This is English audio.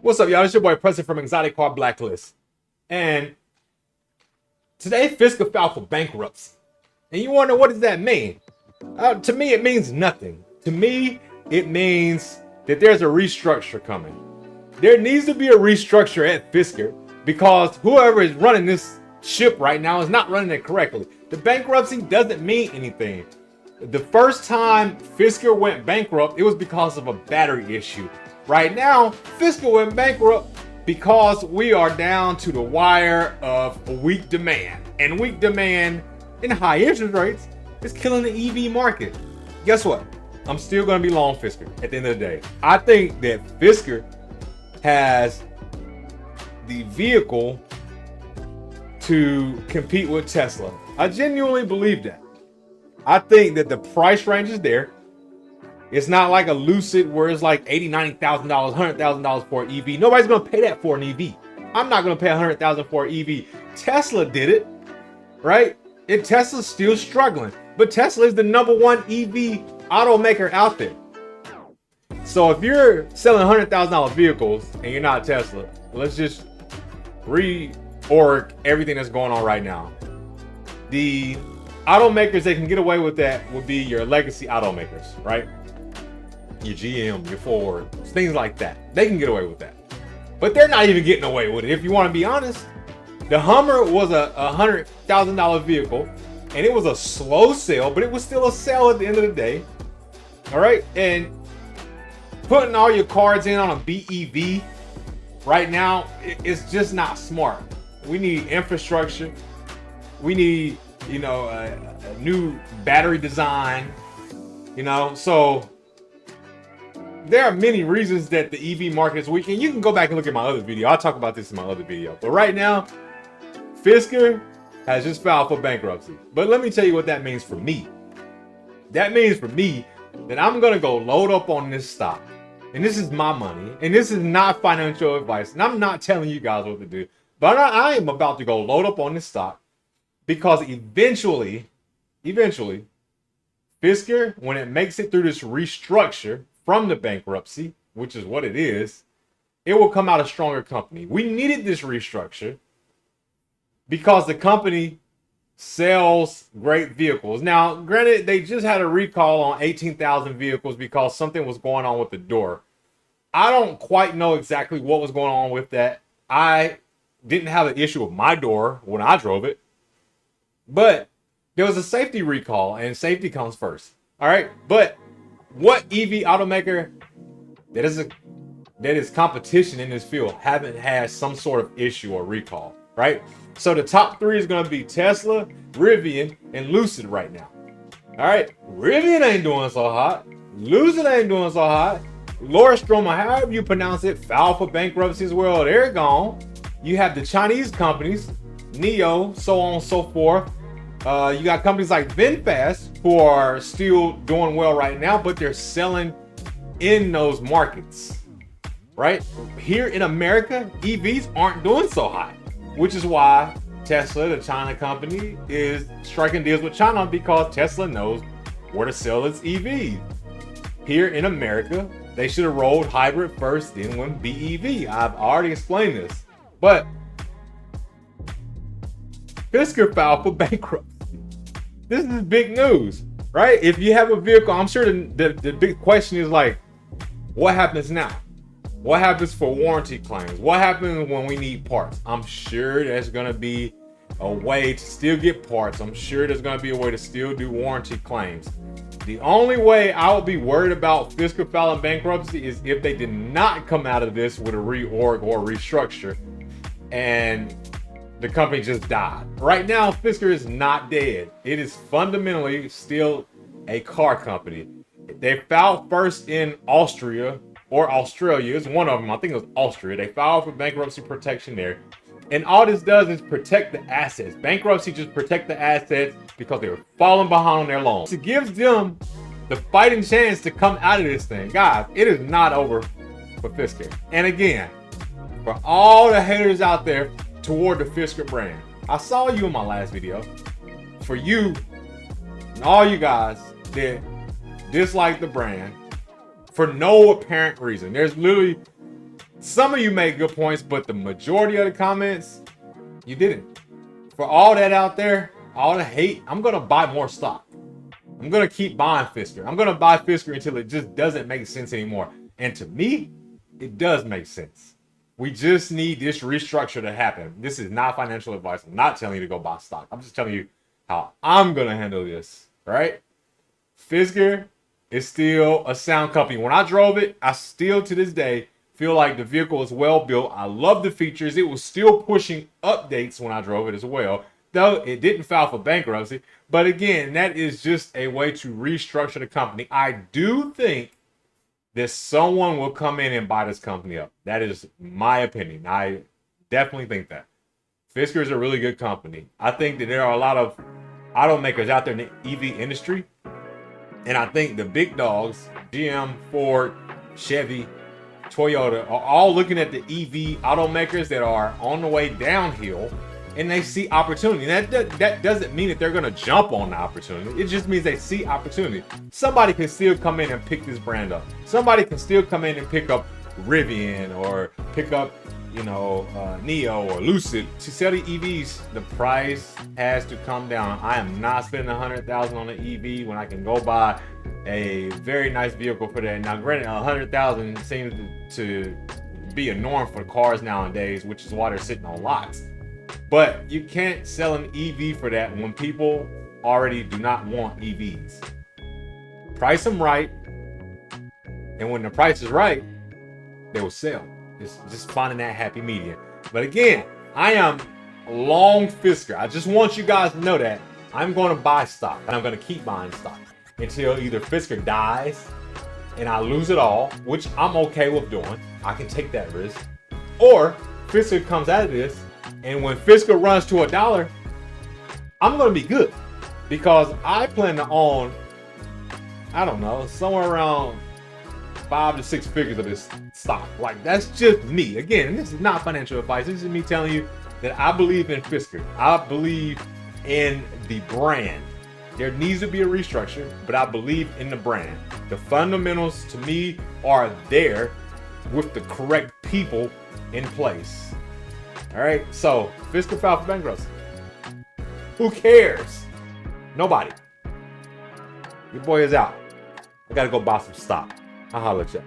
What's up, y'all? It's your boy Preston from Exotic Car Blacklist. And today, Fisker filed for bankruptcy. And you wonder, what does that mean? To me, it means nothing. To me, it means that there's a restructure coming. There needs to be a restructure at Fisker because whoever is running this ship right now is not running it correctly. The bankruptcy doesn't mean anything. The first time Fisker went bankrupt, it was because of a battery issue. Right now, Fisker went bankrupt because we are down to the wire of a weak demand. And weak demand and high interest rates is killing the EV market. Guess what? I'm still going to be long Fisker at the end of the day. I think that Fisker has the vehicle to compete with Tesla. I genuinely believe that. I think that the price range is there. It's not like a Lucid where it's like $80,000, $90,000, $100,000 for an EV. Nobody's going to pay that for an EV. I'm not going to pay $100,000 for an EV. Tesla did it, right? And Tesla's still struggling. But Tesla is the #1 EV automaker out there. So if you're selling $100,000 vehicles and you're not Tesla, let's just reorg everything that's going on right now. The automakers that can get away with that would be your legacy automakers, right? Your GM, your Ford, things like that. They can get away with that. But they're not even getting away with it. If you want to be honest, the Hummer was a $100,000 vehicle and it was a slow sale, but it was still a sale at the end of the day. All right. And putting all your cards in on a BEV right now, it's just not smart. We need infrastructure. We need, a new battery design, so there are many reasons that the EV market is weak, and you can go back and look at my other video. I'll talk about this in my other video. But right now, Fisker has just filed for bankruptcy. But let me tell you what that means for me. That means for me that I'm going to go load up on this stock. And this is my money. And this is not financial advice. And I'm not telling you guys what to do. But I am about to go load up on this stock because eventually, Fisker, when it makes it through this restructure from the bankruptcy, which is what it is, it will come out a stronger company. We needed this restructure because the company sells great vehicles. Now, granted, they just had a recall on 18,000 vehicles because something was going on with the door. I don't quite know exactly what was going on with that. I didn't have an issue with my door when I drove it, but there was a safety recall, and safety comes first. All right, but what EV automaker that is competition in this field haven't had some sort of issue or recall, right? So the top 3 is going to be Tesla, Rivian, and Lucid right now. All right, Rivian ain't doing so hot. Lucid ain't doing so hot. Lordstrom, or however you pronounce it, filed for bankruptcy as well. They're gone. You have the Chinese companies, NIO, so on and so forth. You got companies like VinFast who are still doing well right now, but they're selling in those markets, right? Here in America, EVs aren't doing so hot, which is why Tesla, the China company, is striking deals with China because Tesla knows where to sell its EVs. Here in America, they should have rolled hybrid first, then went BEV. I've already explained this, but Fisker filed for bankruptcy. This is big news, right? If you have a vehicle, I'm sure the big question is like, what happens now? What happens for warranty claims? What happens when we need parts? I'm sure there's going to be a way to still get parts. I'm sure there's going to be a way to still do warranty claims. The only way I would be worried about Fisker filing bankruptcy is if they did not come out of this with a reorg or restructure and the company just died. Right now, Fisker is not dead. It is fundamentally still a car company. They filed first in Austria or Australia. It's one of them. I think it was Austria. They filed for bankruptcy protection there. And all this does is protect the assets. Bankruptcy just protect the assets because they were falling behind on their loans. It gives them the fighting chance to come out of this thing. Guys, it is not over for Fisker. And again, for all the haters out there toward the Fisker brand, I saw you in my last video. For you and all you guys that dislike the brand for no apparent reason, there's literally Some of you make good points, but the majority of the comments, you didn't. For all that out there, all the hate, I'm going to buy more stock. I'm going to keep buying Fisker. I'm going to buy Fisker until it just doesn't make sense anymore. And to me, it does make sense. We just need this restructure to happen. This is not financial advice. I'm not telling you to go buy stock. I'm just telling you how I'm going to handle this, right? Fisker is still a sound company. When I drove it, I still to this day feel like the vehicle is well built. I love the features. It was still pushing updates when I drove it as well, though it didn't file for bankruptcy. But again, that is just a way to restructure the company. I do think that someone will come in and buy this company up. That is my opinion. I definitely think that. Fisker is a really good company. I think that there are a lot of automakers out there in the EV industry. And I think the big dogs, GM, Ford, Chevy, Toyota, are all looking at the EV automakers that are on the way downhill, and they see opportunity. That doesn't mean that they're going to jump on the opportunity. It just means they see opportunity. Somebody can still come in and pick this brand up. Somebody can still come in and pick up Rivian or pick up, Neo or Lucid. To sell the EVs, the price has to come down. I am not spending $100,000 on an EV when I can go buy a very nice vehicle for that. Now, granted, $100,000 seems to be a norm for cars nowadays, which is why they're sitting on lots. But you can't sell an EV for that when people already do not want EVs. Price them right, and when the price is right, they will sell. It's just finding that happy medium. But again, I am long Fisker. I just want you guys to know that I'm going to buy stock, and I'm going to keep buying stock until either Fisker dies and I lose it all, which I'm okay with doing. I can take that risk. Or Fisker comes out of this, and when Fisker runs to $1, I'm going to be good, because I plan to own, I don't know, somewhere around 5 to 6 figures of this stock. Like, that's just me. Again, this is not financial advice. This is me telling you that I believe in Fisker. I believe in the brand. There needs to be a restructure, but I believe in the brand. The fundamentals to me are there with the correct people in place. All right, so Fisker filed for bankruptcy. Who cares? Nobody. Your boy is out. I gotta go buy some stock. I'll holler at you.